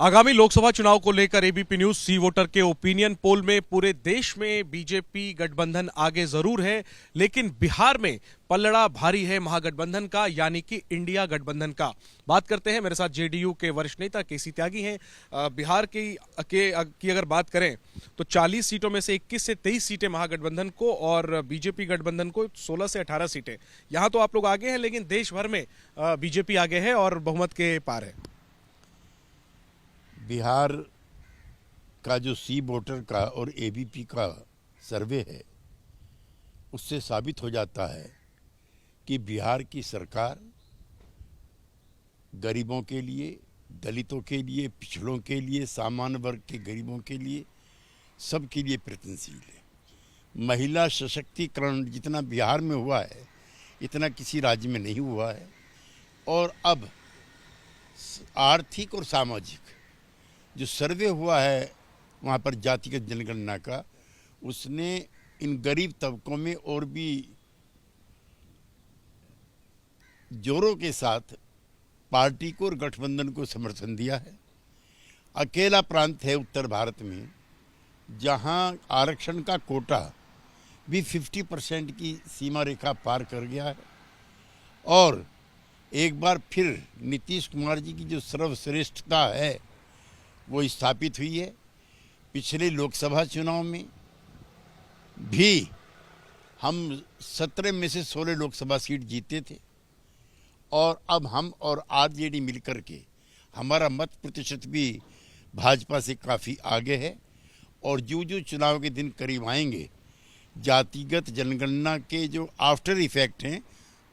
आगामी लोकसभा चुनाव को लेकर एबीपी न्यूज सी वोटर के ओपिनियन पोल में पूरे देश में बीजेपी गठबंधन आगे जरूर है, लेकिन बिहार में पलड़ा भारी है महागठबंधन का, यानी कि इंडिया गठबंधन का। बात करते हैं, मेरे साथ जेडीयू के वरिष्ठ नेता केसी त्यागी हैं। बिहार की अगर बात करें तो 40 सीटों में से 21 से 23 सीटें महागठबंधन को और बीजेपी गठबंधन को 16 से 18 सीटें। यहां तो आप लोग आगे हैं, लेकिन देश भर में बीजेपी आगे है और बहुमत के पार है। बिहार का जो सी वोटर का और एबीपी का सर्वे है, उससे साबित हो जाता है कि बिहार की सरकार गरीबों के लिए, दलितों के लिए, पिछड़ों के लिए, सामान्य वर्ग के गरीबों के लिए, सबके लिए प्रयत्नशील है। महिला सशक्तिकरण जितना बिहार में हुआ है, इतना किसी राज्य में नहीं हुआ है। और अब आर्थिक और सामाजिक जो सर्वे हुआ है वहाँ पर जातिगत जनगणना का, उसने इन गरीब तबकों में और भी जोरों के साथ पार्टी को और गठबंधन को समर्थन दिया है। अकेला प्रांत है उत्तर भारत में जहाँ आरक्षण का कोटा भी 50% की सीमा रेखा पार कर गया है। और एक बार फिर नीतीश कुमार जी की जो सर्वश्रेष्ठता है वो स्थापित हुई है। पिछले लोकसभा चुनाव में भी हम 17 में से 16 लोकसभा सीट जीते थे और अब हम और आरजेडी मिलकर के हमारा मत प्रतिशत भी भाजपा से काफ़ी आगे है। और जो चुनाव के दिन करीब आएंगे, जातिगत जनगणना के जो आफ्टर इफेक्ट हैं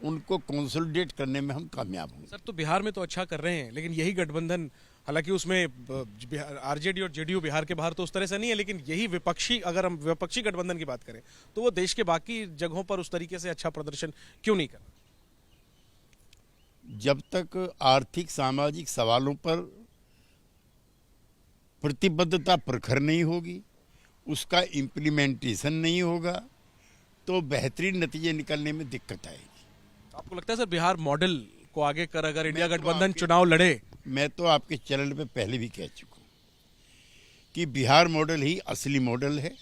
उनको कंसोलिडेट करने में हम कामयाब होंगे। सर, तो बिहार में तो अच्छा कर रहे हैं, लेकिन यही गठबंधन, हालांकि उसमें आरजेडी और जेडीयू बिहार के बाहर तो उस तरह से नहीं है, लेकिन यही विपक्षी, अगर हम विपक्षी गठबंधन की बात करें तो वो देश के बाकी जगहों पर उस तरीके से अच्छा प्रदर्शन क्यों नहीं कर? जब तक आर्थिक सामाजिक सवालों पर प्रतिबद्धता प्रखर नहीं होगी, उसका इम्प्लीमेंटेशन नहीं होगा, तो बेहतरीन नतीजे निकलने में दिक्कत आएगी। आपको लगता है सर बिहार मॉडल को आगे कर अगर इंडिया गठबंधन चुनाव लड़े? मैं तो आपके चैनल पे पहले भी कह चुका हूँ कि बिहार मॉडल ही असली मॉडल है।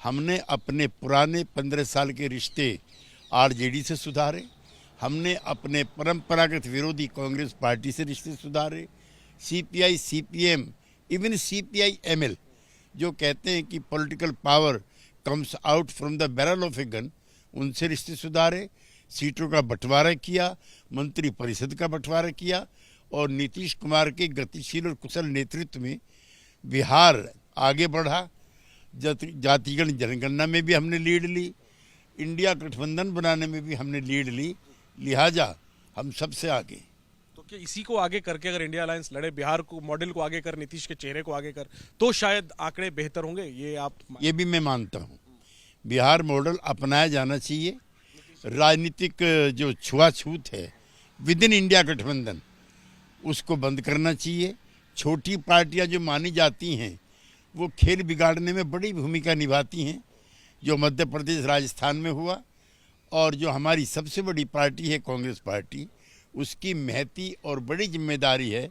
हमने अपने पुराने 15 साल के रिश्ते आरजेडी से सुधारे, हमने अपने परंपरागत विरोधी कांग्रेस पार्टी से रिश्ते सुधारे, CPI, CPM, even CPI ML जो कहते हैं कि political power comes out from the barrel of a gun, उनसे रिश्ते सुधारे, सीटों का बंटवारा किया, मंत्री परिषद का बंटवारा किया और नीतीश कुमार के गतिशील और कुशल नेतृत्व में बिहार आगे बढ़ा। जातिगत जनगणना में भी हमने लीड ली, इंडिया गठबंधन बनाने में भी हमने लीड ली, लिहाजा हम सबसे आगे। तो क्या इसी को आगे करके अगर इंडिया अलायंस लड़े, बिहार को मॉडल को आगे कर, नीतीश के चेहरे को आगे कर, तो शायद आंकड़े बेहतर होंगे? ये भी मैं मानता हूँ। बिहार मॉडल अपनाया जाना चाहिए। राजनीतिक जो छुआछूत है विद इन इंडिया गठबंधन, उसको बंद करना चाहिए। छोटी पार्टियां जो मानी जाती हैं वो खेल बिगाड़ने में बड़ी भूमिका निभाती हैं, जो मध्य प्रदेश राजस्थान में हुआ। और जो हमारी सबसे बड़ी पार्टी है कांग्रेस पार्टी, उसकी महती और बड़ी जिम्मेदारी है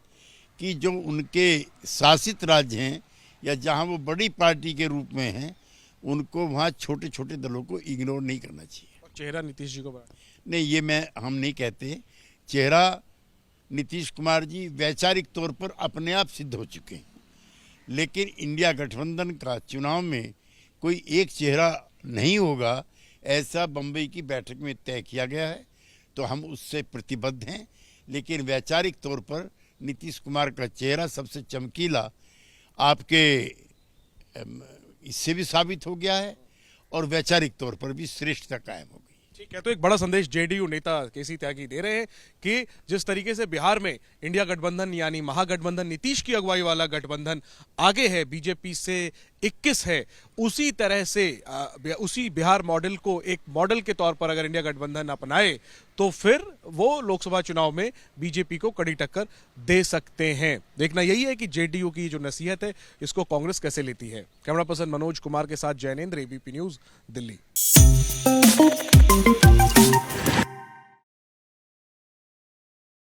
कि जो उनके शासित राज्य हैं या जहां वो बड़ी पार्टी के रूप में हैं, उनको वहां छोटे छोटे दलों को इग्नोर नहीं करना चाहिए। चेहरा नीतीश जी को नहीं, ये हम नहीं कहते। चेहरा नीतीश कुमार जी वैचारिक तौर पर अपने आप सिद्ध हो चुके हैं, लेकिन इंडिया गठबंधन का चुनाव में कोई एक चेहरा नहीं होगा, ऐसा बम्बई की बैठक में तय किया गया है। तो हम उससे प्रतिबद्ध हैं, लेकिन वैचारिक तौर पर नीतीश कुमार का चेहरा सबसे चमकीला आपके इससे भी साबित हो गया है और वैचारिक तौर पर भी श्रेष्ठता कायम हो गई। ठीक है, तो एक बड़ा संदेश जेडीयू नेता केसी त्यागी दे रहे हैं कि जिस तरीके से बिहार में इंडिया गठबंधन यानी महागठबंधन, नीतीश की अगुवाई वाला गठबंधन आगे है, बीजेपी से 21 है, उसी तरह से उसी बिहार मॉडल को एक मॉडल के तौर पर अगर इंडिया गठबंधन अपनाए तो फिर वो लोकसभा चुनाव में बीजेपी को कड़ी टक्कर दे सकते हैं। देखना यही है कि जेडीयू की जो नसीहत है इसको कांग्रेस कैसे लेती है। कैमरा पर्सन मनोज कुमार के साथ जैनेंद्र, एबीपी न्यूज, दिल्ली।